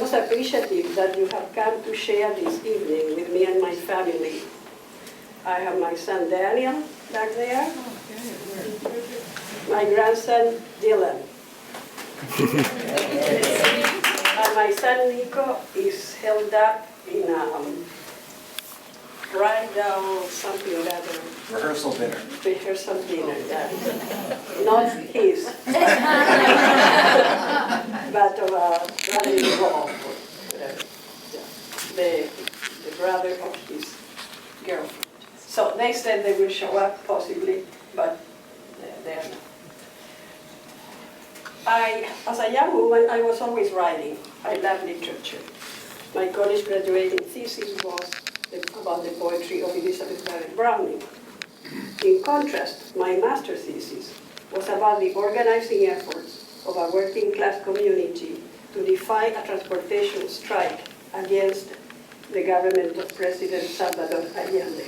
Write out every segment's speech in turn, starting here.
most appreciative that you have come to share this evening with me and my family. I have my son Daniel back there, my grandson Dylan, and my son Nico is held up in a bridal something or other. Rehearsal dinner. Rehearsal dinner, yeah. Not his, but of a brother-in-law, the brother of his girlfriend. So they said they will show up possibly, but they're not. As a young woman, I was always writing. I love literature. My college graduating thesis was about the poetry of Elizabeth Barrett Browning. In contrast, my master's thesis was about the organizing efforts of a working class community to defy a transportation strike against the government of President Salvador Allende.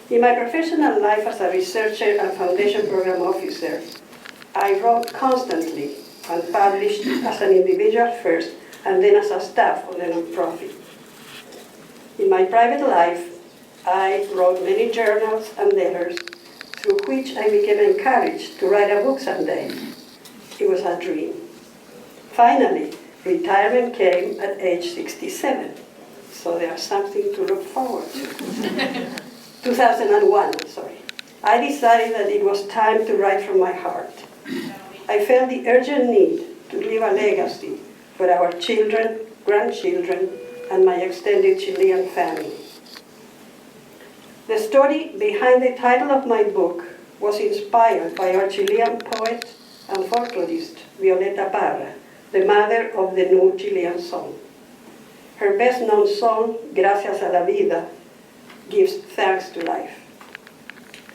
In my professional life as a researcher and foundation program officer, I wrote constantly and published as an individual first and then as a staff of the nonprofit. In my private life, I wrote many journals and letters through which I became encouraged to write a book someday. It was a dream. Finally, retirement came at age 67, so there's something to look forward to. 2001, I decided that it was time to write from my heart. I felt the urgent need to leave a legacy for our children, grandchildren, and my extended Chilean family. The story behind the title of my book was inspired by our Chilean poet and folklorist, Violeta Parra, the mother of the new Chilean song. Her best-known song, Gracias a la vida, gives thanks to life.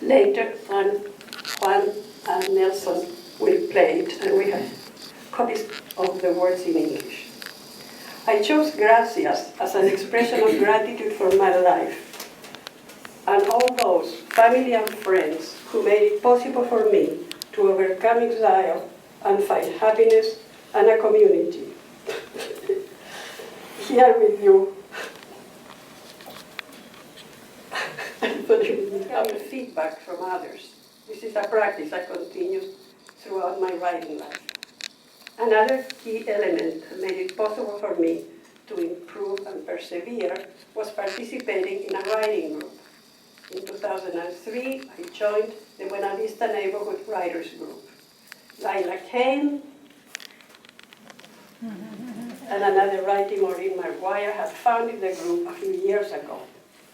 Later, Juan and Nelson will play it, and we have copies of the words in English. I chose Gracias as an expression of gratitude for my life and all those family and friends who made it possible for me to overcome exile and find happiness and a community. Here with you, have feedback from others. This is a practice I continue throughout my writing life. Another key element that made it possible for me to improve and persevere was participating in a writing group. In 2003, I joined the Buena Vista Neighborhood Writers Group. Laila Kane and another writing Maureen Maguire had founded the group a few years ago.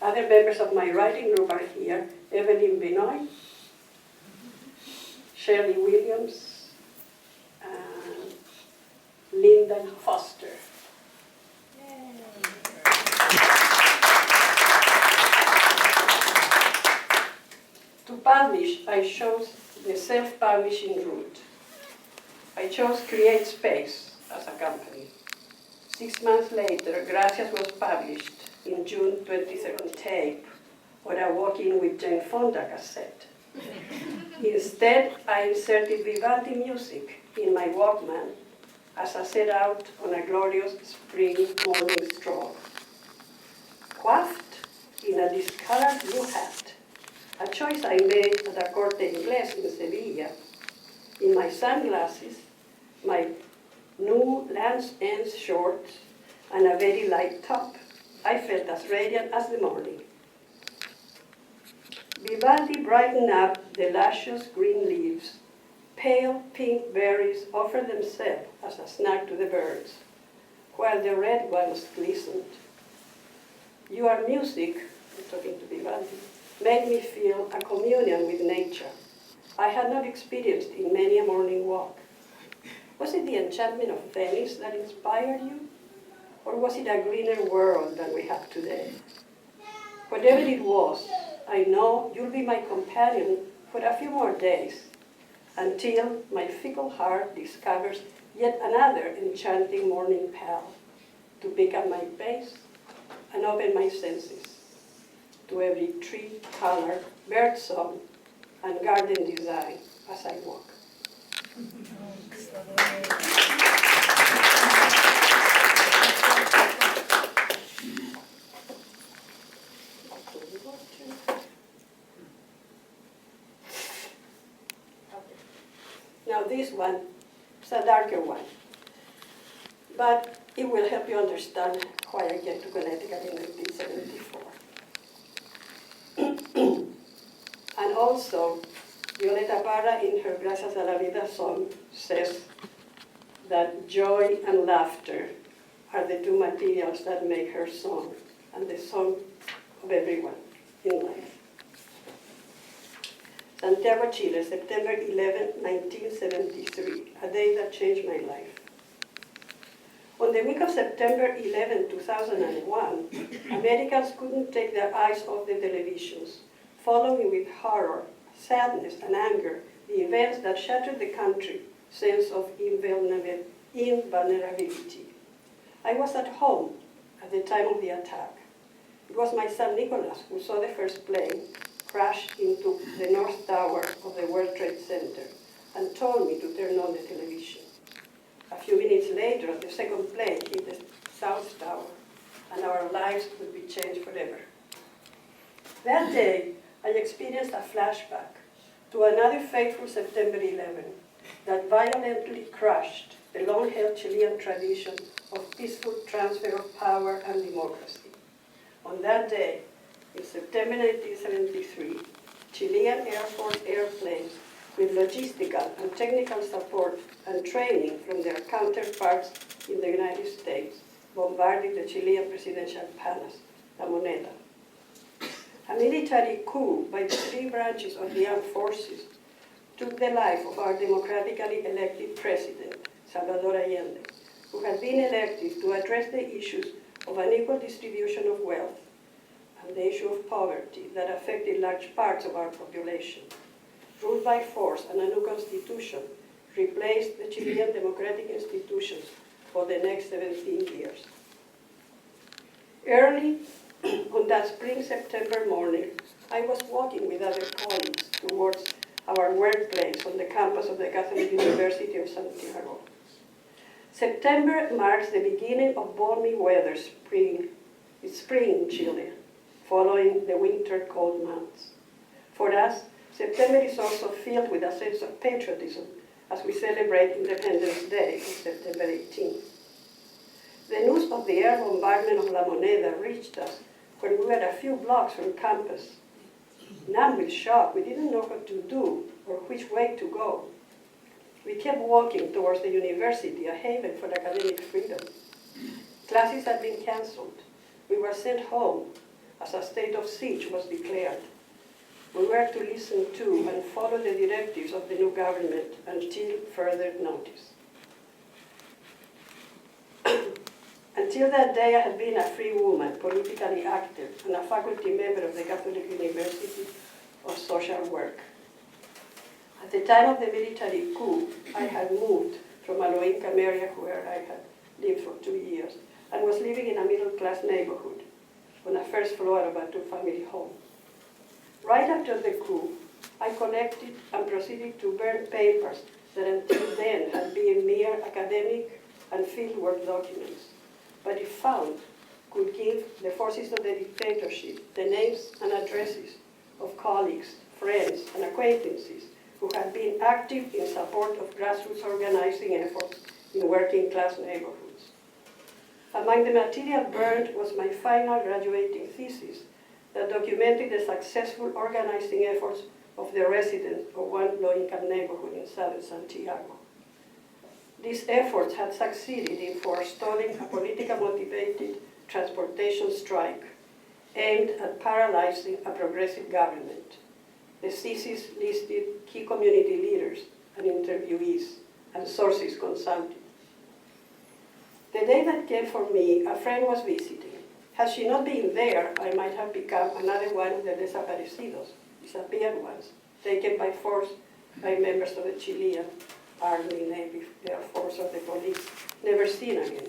Other members of my writing group are here: Evelyn Benoit, Shirley Williams, and Linda Foster. To publish, I chose the self-publishing route. I chose Create Space as a company. 6 months later, Gracias was published in June 22nd tape on a Walk-In with Jane Fonda cassette. Instead, I inserted Vivaldi music in my Walkman as I set out on a glorious spring morning stroll. Coiffed in a discolored blue hat, a choice I made at a Corte Inglés in Sevilla, in my sunglasses, my new Land's End shorts, and a very light top, I felt as radiant as the morning. Vivaldi brightened up the luscious green leaves. Pale pink berries offered themselves as a snack to the birds, while the red ones glistened. Your music, I'm talking to Vivaldi, made me feel a communion with nature I had not experienced in many a morning walk. Was it the enchantment of Venice that inspired you? Or was it a greener world than we have today? Whatever it was, I know you'll be my companion for a few more days, until my fickle heart discovers yet another enchanting morning pal to pick up my pace and open my senses to every tree, color, bird song, and garden design as I walk. this one is a darker one. But it will help you understand why I came to Connecticut in 1974. And also, Violeta Parra, in her Gracias a la Vida song, says that joy and laughter are the two materials that make her song, and the song of everyone in life. Santiago, Chile, September 11, 1973, a day that changed my life. On the week of September 11, 2001, Americans couldn't take their eyes off the televisions, following with horror, sadness, and anger the events that shattered the country's sense of invulnerability. I was at home at the time of the attack. It was my son Nicholas who saw the first plane crash into the North Tower of the World Trade Center and told me to turn on the television. A few minutes later, the second plane hit the South Tower, and our lives would be changed forever. That day, I experienced a flashback to another fateful September 11 that violently crushed the long-held Chilean tradition of peaceful transfer of power and democracy. On that day, in September 1973, Chilean Air Force airplanes with logistical and technical support and training from their counterparts in the United States bombarded the Chilean presidential palace, La Moneda. A military coup by the three branches of the armed forces took the life of our democratically elected president, Salvador Allende, who had been elected to address the issues of unequal distribution of wealth and the issue of poverty that affected large parts of our population. Ruled by force and a new constitution replaced the Chilean democratic institutions for the next 17 years. Early on that spring September morning, I was walking with other colleagues towards our workplace on the campus of the Catholic University of Santiago. September marks the beginning of balmy weather spring. It's spring in Chile, following the winter cold months. For us, September is also filled with a sense of patriotism as we celebrate Independence Day on September 18th. The news of the air bombardment of La Moneda reached us when we were a few blocks from campus. Numb with shock, we didn't know what to do or which way to go. We kept walking towards the university, a haven for academic freedom. Classes had been canceled. We were sent home as a state of siege was declared. We were to listen to and follow the directives of the new government until further notice. Until that day, I had been a free woman, politically active, and a faculty member of the Catholic University of Social Work. At the time of the military coup, I had moved from a low-income area where I had lived for 2 years and was living in a middle-class neighborhood on the first floor of a two-family home. Right after the coup, I collected and proceeded to burn papers that until then had been mere academic and fieldwork documents, but if found, could give the forces of the dictatorship the names and addresses of colleagues, friends, and acquaintances who had been active in support of grassroots organizing efforts in working-class neighborhoods. Among the material burned was my final graduating thesis that documented the successful organizing efforts of the residents of one low-income neighborhood in southern Santiago. These efforts had succeeded in forestalling a politically motivated transportation strike aimed at paralyzing a progressive government. The thesis listed key community leaders and interviewees and sources consulted. The day that came for me, a friend was visiting. Had she not been there, I might have become another one of the desaparecidos, disappeared ones, taken by force by members of the Chilean Army, Navy, Air Force, or the police, never seen again.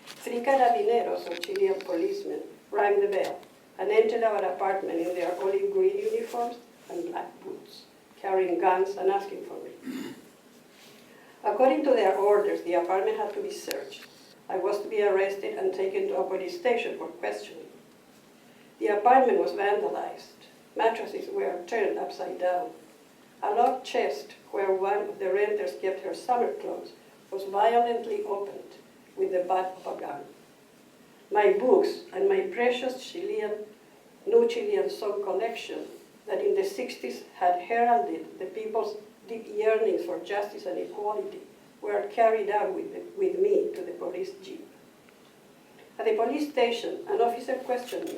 3 carabineros, or Chilean policemen, rang the bell and entered our apartment in their olive green uniforms and black boots, carrying guns and asking for me. According to their orders, the apartment had to be searched. I was to be arrested and taken to a police station for questioning. The apartment was vandalized. Mattresses were turned upside down. A locked chest where one of the renters kept her summer clothes was violently opened with the butt of a gun. My books and my precious new Chilean song collection that in the 60s had heralded the people's deep yearnings for justice and equality were carried out with me to the police jeep. At the police station, an officer questioned me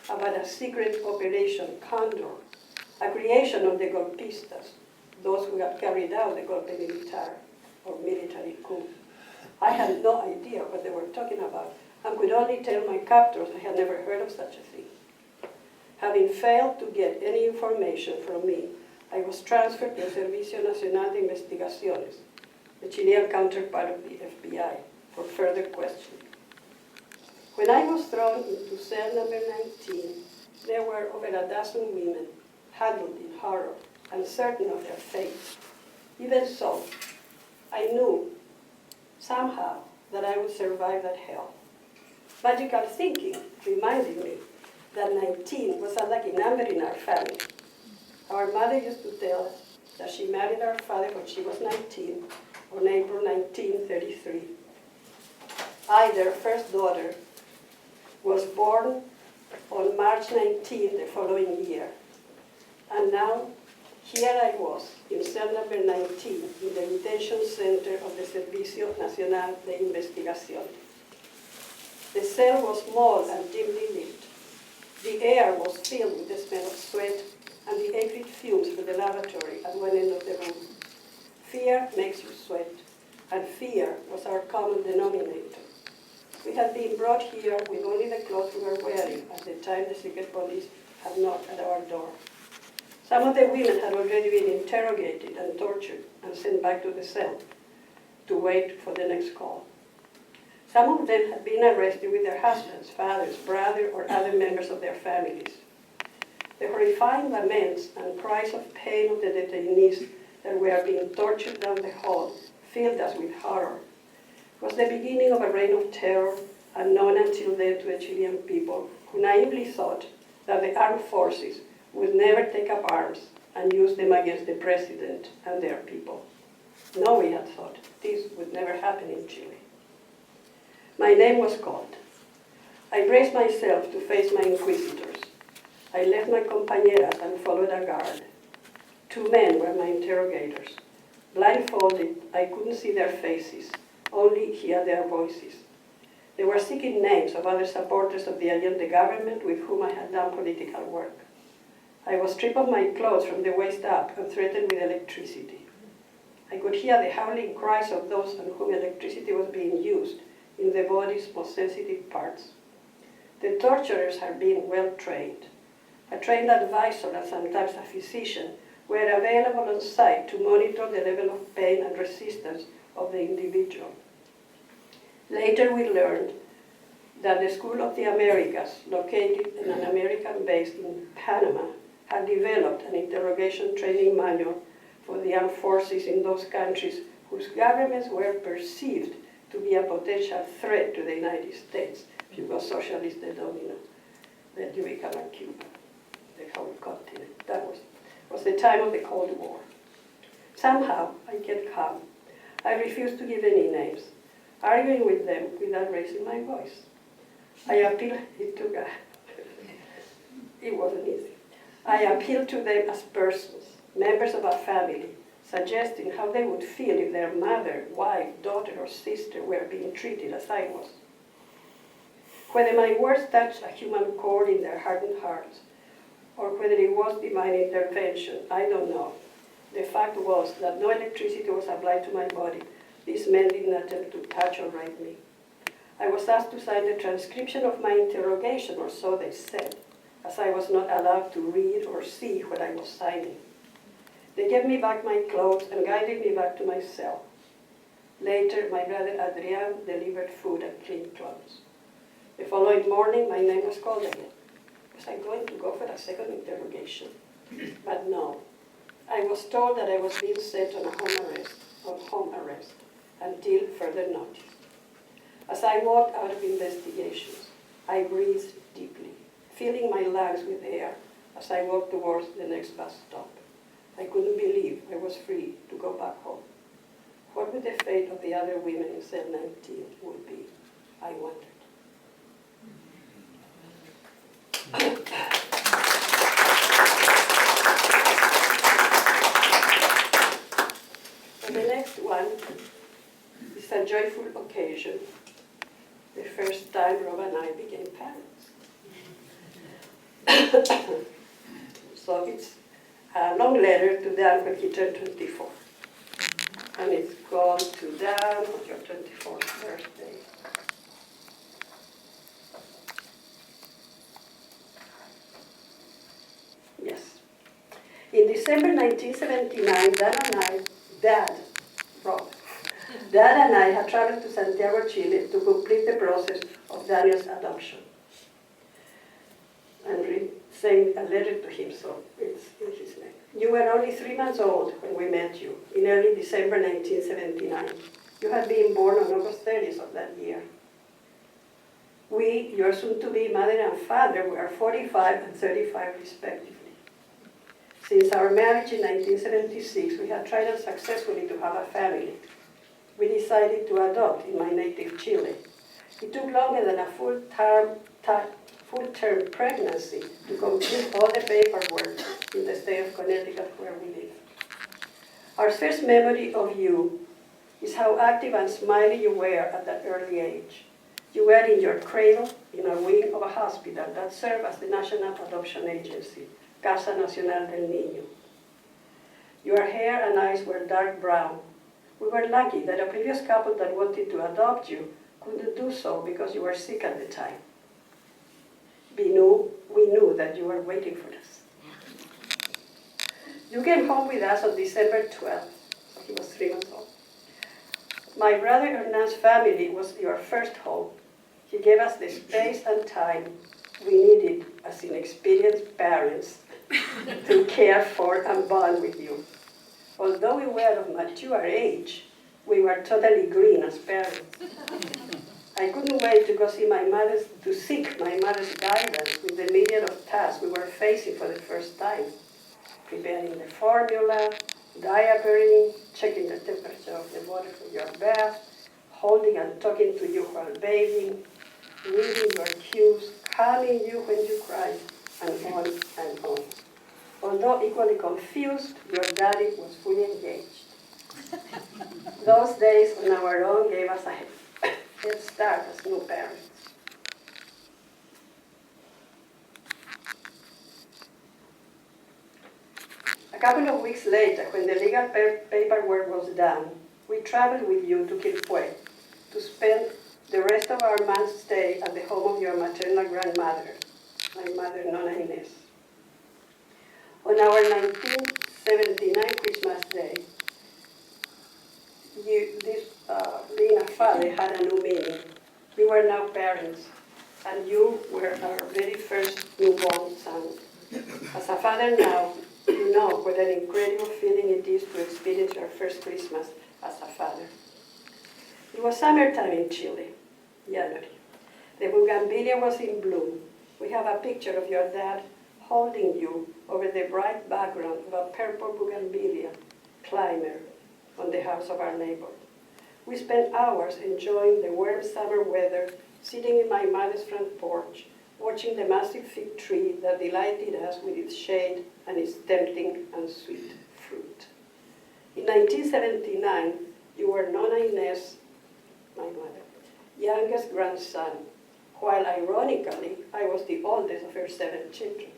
about a secret operation Condor, a creation of the golpistas, those who had carried out the golpe militar, or military coup. I had no idea what they were talking about, and could only tell my captors I had never heard of such a thing. Having failed to get any information from me, I was transferred to the Servicio Nacional de Investigaciones, the Chilean counterpart of the FBI, for further questioning. When I was thrown into cell number 19, there were over a dozen women, huddled in horror, uncertain of their fate. Even so, I knew somehow that I would survive that hell. Magical thinking reminded me that 19 was a lucky number in our family. Our mother used to tell us that she married our father when she was 19, on April 1933. I, their first daughter, was born on March 19 the following year. And now, here I was, in cell number 19, in the detention center of the Servicio Nacional de Investigación. The cell was small and dimly lit. The air was filled with the smell of sweat and the acrid fumes from the lavatory at one end of the room. Fear makes you sweat, and fear was our common denominator. We had been brought here with only the clothes we were wearing at the time the secret police had knocked at our door. Some of the women had already been interrogated and tortured and sent back to the cell to wait for the next call. Some of them had been arrested with their husbands, fathers, brothers, or other members of their families. The horrifying laments and cries of pain of the detainees that were being tortured down the hall filled us with horror. It was the beginning of a reign of terror unknown until then to the Chilean people, who naively thought that the armed forces would never take up arms and use them against the president and their people. No, we had thought, this would never happen in Chile. My name was called. I braced myself to face my inquisitors. I left my compañeras and followed a guard. 2 men were my interrogators. Blindfolded, I couldn't see their faces, only hear their voices. They were seeking names of other supporters of the Allende government with whom I had done political work. I was stripped of my clothes from the waist up and threatened with electricity. I could hear the howling cries of those on whom electricity was being used in the body's most sensitive parts. The torturers had been well trained. A trained advisor and sometimes a physician were available on site to monitor the level of pain and resistance of the individual. Later we learned that the School of the Americas, located in an American base in Panama, had developed an interrogation training manual for the armed forces in those countries whose governments were perceived to be a potential threat to the United States. If you go socialist, they don't know that you become a Cuba, the whole continent. That was the time of the Cold War. Somehow, I kept calm. I refused to give any names, arguing with them without raising my voice. I appealed, it wasn't easy. I appealed to them as persons, members of a family, suggesting how they would feel if their mother, wife, daughter, or sister were being treated as I was. Whether my words touched a human chord in their hardened hearts, or whether it was divine intervention, I don't know. The fact was that no electricity was applied to my body. These men did not attempt to touch or write me. I was asked to sign the transcription of my interrogation, or so they said, as I was not allowed to read or see what I was signing. They gave me back my clothes and guided me back to my cell. Later, my brother Adrian delivered food and clean clothes. The following morning, my name was called again. Was I going to go for a second interrogation? But no. I was told that I was being sent on home arrest, until further notice. As I walked out of investigations, I breathed deeply, filling my lungs with air as I walked towards the next bus stop. I couldn't believe I was free to go back home. What would the fate of the other women in cell 19 would be, I wondered. And the next one is a joyful occasion, the first time Rob and I became parents. So it's a long letter to Dan when he turned 24. And it's gone to Dan on your 24th birthday. Yes. In December 1979, Dad and I had traveled to Santiago, Chile to complete the process of Daniel's adoption. And sent a letter to him, so it's in his name. You were only 3 months old when we met you, in early December 1979. You had been born on August 30th of that year. We, your soon-to-be mother and father, were 45 and 35 respectively. Since our marriage in 1976, we had tried unsuccessfully to have a family. We decided to adopt in my native Chile. It took longer than a full-term pregnancy to complete all the paperwork in the state of Connecticut where we live. Our first memory of you is how active and smiley you were at that early age. You were in your cradle in a wing of a hospital that served as the National Adoption Agency, Casa Nacional del Niño. Your hair and eyes were dark brown. We were lucky that a previous couple that wanted to adopt you couldn't do so because you were sick at the time. We knew that you were waiting for us. You came home with us on December 12th, so he was 3 months old. My brother Hernan's family was your first home. He gave us the space and time we needed as inexperienced parents to care for and bond with you. Although we were of mature age, we were totally green as parents. I couldn't wait to go seek my mother's guidance with the myriad of tasks we were facing for the first time. Preparing the formula, diapering, checking the temperature of the water for your bath, holding and talking to you while bathing, reading your cues, calming you when you cried, and on and on. Although equally confused, your daddy was fully engaged. Those days on our own gave us a head start as new parents. A couple of weeks later, when the legal paperwork was done, we traveled with you to Quilpué to spend the rest of our month's stay at the home of your maternal grandmother, my mother, Nona Inés. On our 1979 Christmas Day, being a father had a new meaning. We were now parents, and you were our very first newborn son. As a father now, you know what an incredible feeling it is to experience your first Christmas as a father. It was summertime in Chile, January. The bougainvillea was in bloom. We have a picture of your dad holding you over the bright background of a purple bougainvillea climber on the house of our neighbor. We spent hours enjoying the warm summer weather, sitting in my mother's front porch, watching the massive fig tree that delighted us with its shade and its tempting and sweet fruit. In 1979, you were Nona Inés, my mother, youngest grandson, while ironically, I was the oldest of her 7 children.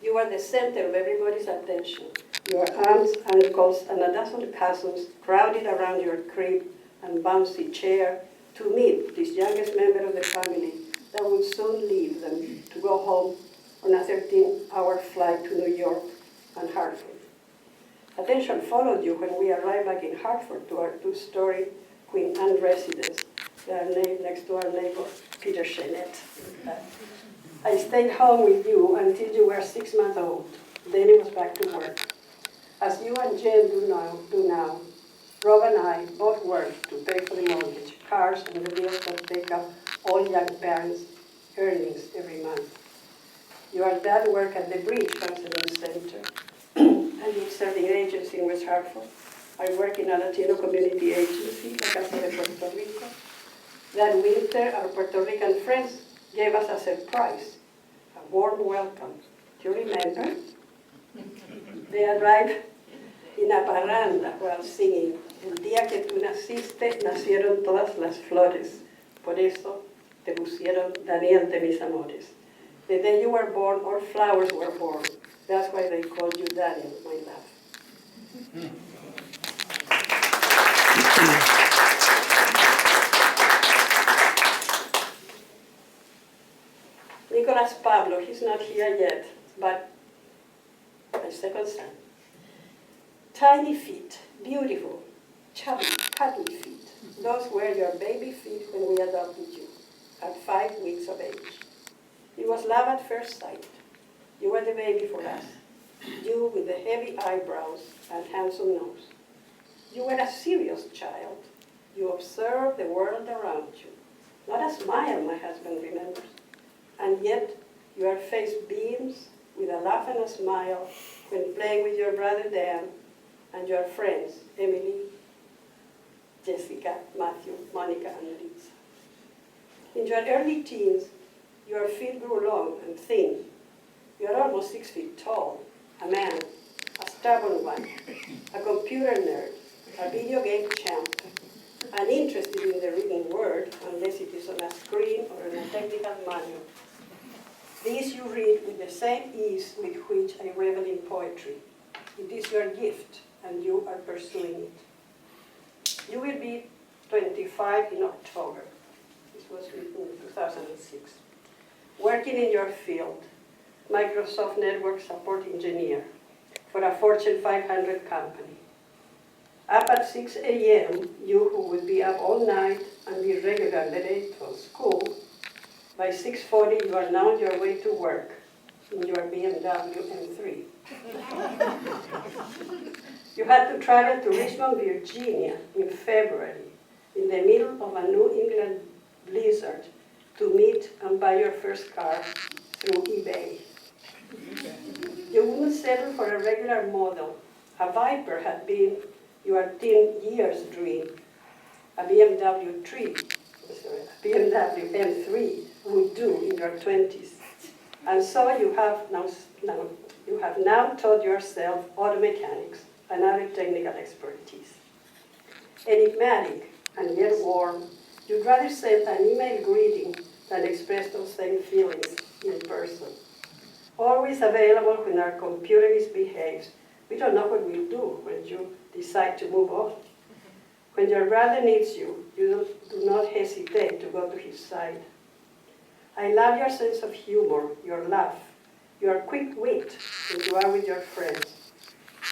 You were the center of everybody's attention. Your aunts, uncles, and a dozen cousins crowded around your crib and bouncy chair to meet this youngest member of the family that would soon leave them to go home on a 13-hour flight to New York and Hartford. Attention followed you when we arrived back in Hartford to our 2-story Queen Anne residence, next to our neighbor, Peter Chenet. I stayed home with you until you were 6 months old. Then it was back to work. As you and Jen do now, Rob and I both work to pay for the mortgage, cars, and the bills that take up all young parents' earnings every month. Your dad worked at the Bridge Counseling Center, in West Hartford. I work in a Latino community agency, La Casa de Puerto Rico. That winter, our Puerto Rican friends gave us a surprise, a warm welcome. Do you remember? They arrived in a parranda while singing, el día que tú naciste, nacieron todas las flores. Por eso te pusieron Daniel de mis amores. The day you were born, all flowers were born. That's why they called you Daniel, my love. Nicolas Pablo, he's not here yet, but my second son. Tiny feet, beautiful, chubby, cuddly feet. Those were your baby feet when we adopted you, at 5 weeks of age. It was love at first sight. You were the baby for us. You with the heavy eyebrows and handsome nose. You were a serious child. You observed the world around you. Not a smile, my husband remembers. And yet, your face beams with a laugh and a smile when playing with your brother Dan and your friends, Emily, Jessica, Matthew, Monica, and Lisa. In your early teens, your feet grew long and thin. You are almost 6 feet tall, a man, a stubborn one, a computer nerd, a video game champ, uninterested in the written word unless it is on a screen or in a technical manual. These you read with the same ease with which I revel in poetry. It is your gift, and you are pursuing it. You will be 25 in October. This was written in 2006. Working in your field, Microsoft Network Support Engineer for a Fortune 500 company. Up at 6 a.m., you who would be up all night and be regularly late for school, by 6:40 you are now on your way to work in your BMW M3. You had to travel to Richmond, Virginia in February, in the middle of a New England blizzard, to meet and buy your first car through eBay. You wouldn't settle for a regular model. A Viper had been your teen years' dream. A BMW M3 would do in your 20s. And so you have now taught yourself auto mechanics and other technical expertise. Enigmatic and yet warm, you'd rather send an email greeting than express those same feelings in person. Always available when our computer misbehaves. We don't know what we'll do when you decide to move on. When your brother needs you, you do not hesitate to go to his side. I love your sense of humor, your laugh, your quick wit when you are with your friends.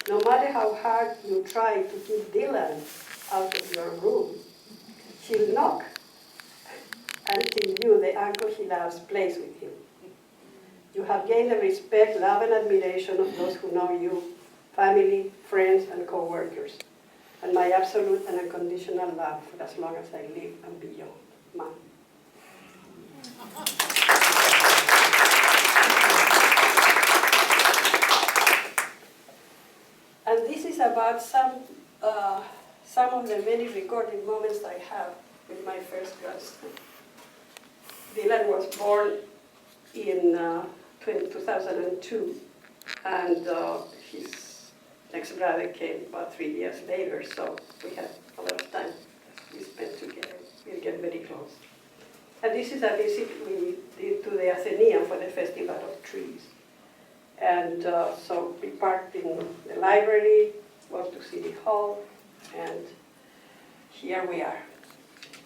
No matter how hard you try to keep Dylan out of your room, he'll knock until you, the uncle he loves, plays with him. You have gained the respect, love, and admiration of those who know you, family, friends, and co-workers, and my absolute and unconditional love for as long as I live and beyond. Mom. And this is about some of the many recorded moments I have with my first grandson. Dylan was born in 2002, and his next brother came about 3 years later, so we had a lot of time we spent together. We get very close. And this is a visit we did to the Athenaeum for the Festival of Trees. And so we parked in the library, walked to City Hall, and here we are.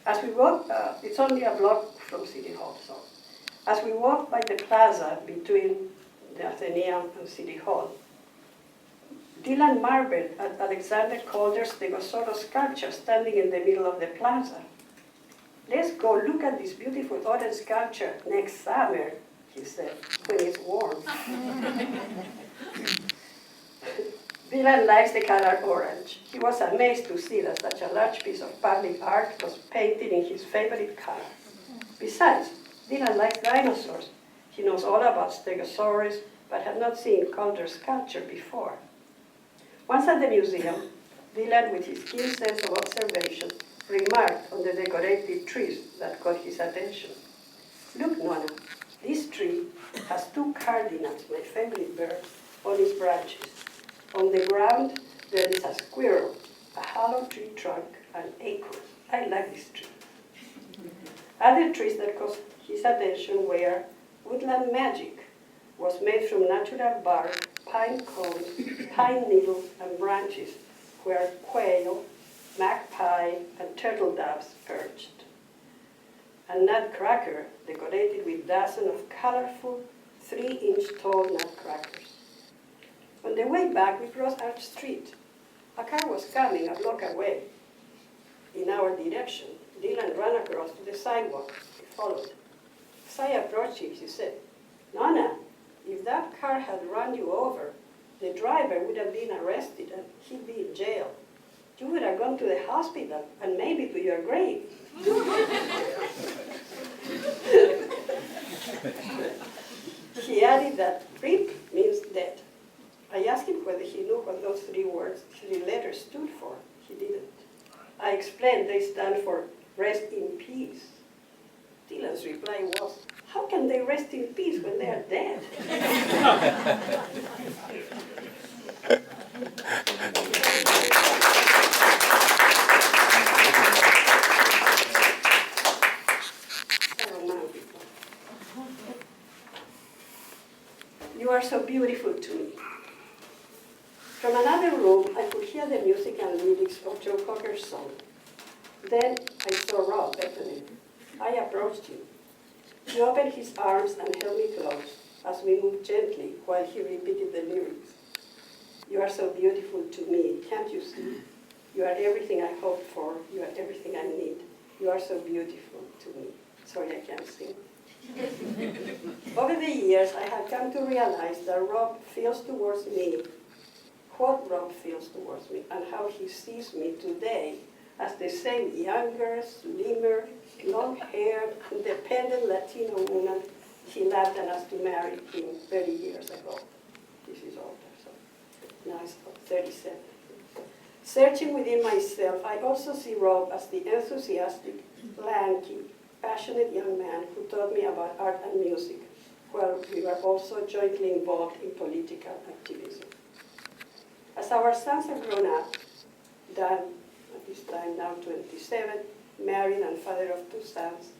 As we walk, it's only a block from City Hall, so as we walk by the plaza between the Athenaeum and City Hall, Dylan marveled at Alexander Calder's Stegosaurus sculpture standing in the middle of the plaza. Let's go look at this beautiful orange sculpture next summer, he said, when it's warm. Dylan likes the color orange. He was amazed to see that such a large piece of public art was painted in his favorite color. Besides, Dylan likes dinosaurs. He knows all about Stegosaurus, but had not seen Calder's sculpture before. Once at the museum, Dylan, with his keen sense of observation, remarked on the decorative trees that caught his attention. "Look, Nona, this tree has two cardinals, my favorite birds, on its branches. On the ground, there is a squirrel, a hollow tree trunk, and acorns. I like this tree." Other trees that caught his attention were woodland magic, was made from natural bark, pine cones, pine needles, and branches, where quail, magpie, and turtle doves perched. A nutcracker decorated with dozens of colorful 3-inch tall nutcrackers. On the way back, we crossed Arch Street. A car was coming a block away in our direction. Dylan ran across to the sidewalk. He followed. As I approached him, he said, "Nona, if that car had run you over, the driver would have been arrested and he'd be in jail. You would have gone to the hospital and maybe to your grave." He added that RIP means dead. I asked him whether he knew what those 3 letters stood for. He didn't. I explained they stand for rest in peace. Dylan's reply was, "How can they rest in peace when they are dead?" You are so beautiful to me. From another room, I could hear the music and lyrics of Joe Cocker's song. Then I saw Rob beckoning. I approached him. He opened his arms and held me close as we moved gently while he repeated the lyrics. "You are so beautiful to me, can't you see? You are everything I hoped for. You are everything I need. You are so beautiful to me." Sorry, I can't sing. Over the years, I have come to realize that Rob feels towards me, what Rob feels towards me, and how he sees me today as the same younger, slimmer, long-haired, independent Latino woman he loved and asked to marry him 30 years ago. This is older, so now it's about 37. Searching within myself, I also see Rob as the enthusiastic, lanky, passionate young man who taught me about art and music, while we were also jointly involved in political activism. As our sons have grown up, Dan, at this time now 27, married and father of 2 sons,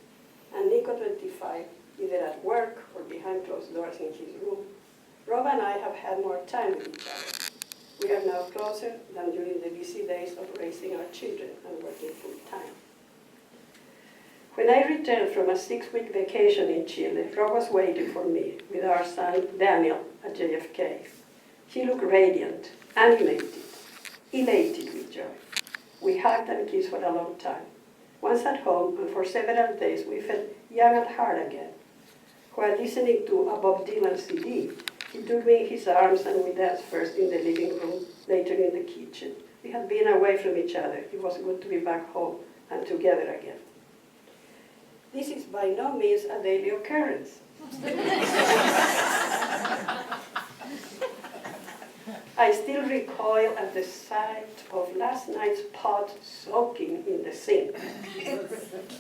and Nico 25, either at work or behind closed doors in his room, Rob and I have had more time with each other. We are now closer than during the busy days of raising our children and working full time. When I returned from a 6-week vacation in Chile, Rob was waiting for me with our son Daniel at JFK. He looked radiant, animated, elated with joy. We hugged and kissed for a long time. Once at home, and for several days, we felt young at heart again. While listening to a Bob Dylan CD, he took me in his arms and we danced first in the living room, later in the kitchen. We had been away from each other. It was good to be back home and together again. This is by no means a daily occurrence. I still recoil at the sight of last night's pot soaking in the sink.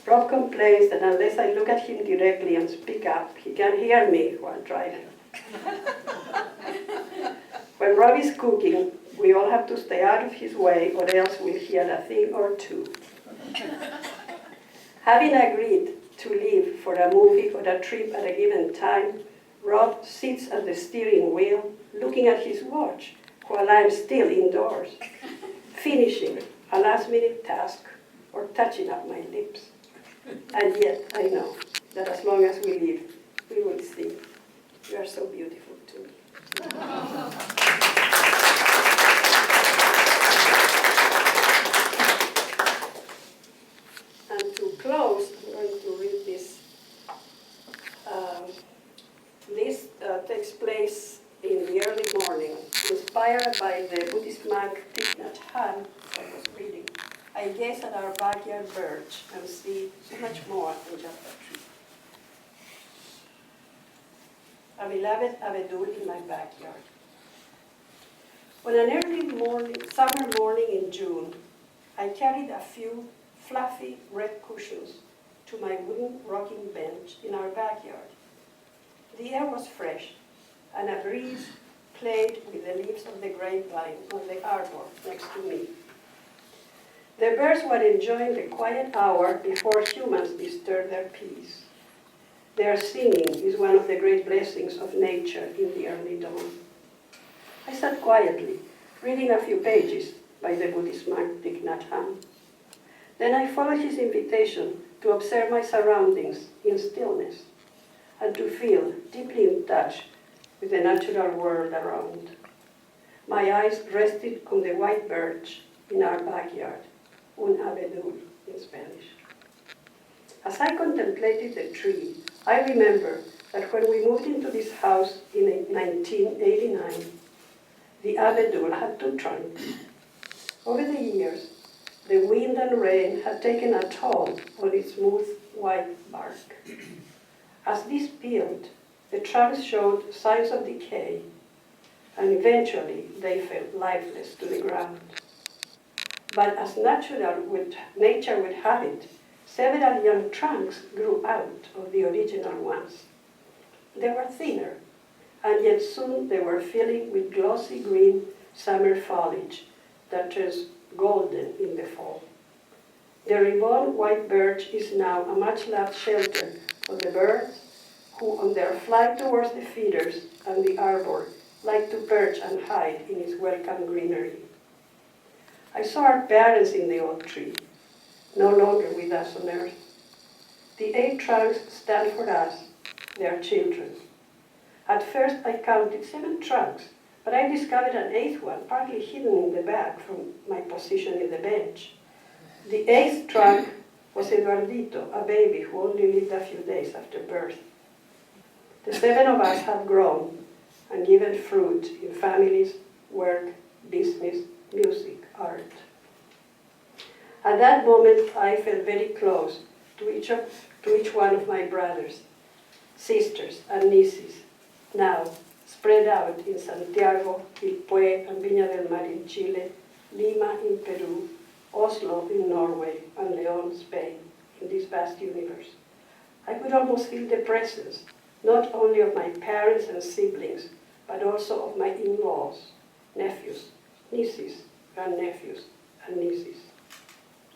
Rob complains that unless I look at him directly and speak up, he can hear me while driving. When Rob is cooking, we all have to stay out of his way or else we'll hear a thing or two. Having agreed to leave for a movie or a trip at a given time, Rob sits at the steering wheel looking at his watch while I'm still indoors, finishing a last-minute task or touching up my lips. And yet I know that as long as we live, we will sing, "You are so beautiful to me." And to close, I'm going to read this. This takes place in the early morning, inspired by the Buddhist monk Thich Nhat Hanh I was reading. I gaze at our backyard birch and see so much more than just a tree. A beloved abedul in my backyard. On an summer morning in June, I carried a few fluffy red cushions to my wooden rocking bench in our backyard. The air was fresh, and a breeze played with the leaves of the grapevine on the arbor next to me. The birds were enjoying the quiet hour before humans disturbed their peace. Their singing is one of the great blessings of nature in the early dawn. I sat quietly, reading a few pages by the Buddhist monk Thich Nhat Hanh. Then I followed his invitation to observe my surroundings in stillness and to feel deeply in touch with the natural world around. My eyes rested on the white birch in our backyard, un abedul in Spanish. As I contemplated the tree, I remember that when we moved into this house in 1989, the abedul had 2 trunks. Over the years, the wind and rain had taken a toll on its smooth white bark. As this peeled, the trunks showed signs of decay, and eventually they fell lifeless to the ground. But as nature would have it, several young trunks grew out of the original ones. They were thinner, and yet soon they were filling with glossy green summer foliage that turns golden in the fall. The reborn white birch is now a much-loved shelter for the birds who, on their flight towards the feeders and the arbor, like to perch and hide in its welcome greenery. I saw our parents in the old tree, no longer with us on earth. The 8 trunks stand for us, their children. At first I counted 7 trunks, but I discovered an 8th one, partly hidden in the back from my position in the bench. The 8th trunk was Eduardito, a baby who only lived a few days after birth. The 7 of us have grown and given fruit in families, work, business, music, art. At that moment, I felt very close to each one of my brothers, sisters, and nieces, now spread out in Santiago, Quilpué, and Viña del Mar in Chile, Lima in Peru, Oslo in Norway, and León, Spain, in this vast universe. I could almost feel the presence, not only of my parents and siblings, but also of my in-laws, nephews, nieces, grandnephews, and nieces.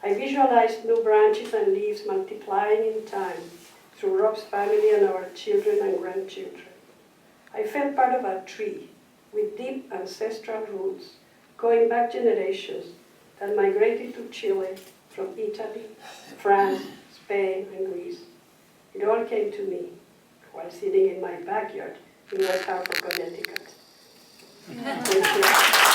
I visualized new branches and leaves multiplying in time through Rob's family and our children and grandchildren. I felt part of a tree with deep ancestral roots going back generations that migrated to Chile from Italy, France, Spain, and Greece. It all came to me while sitting in my backyard in West Hartford, Connecticut. Thank you.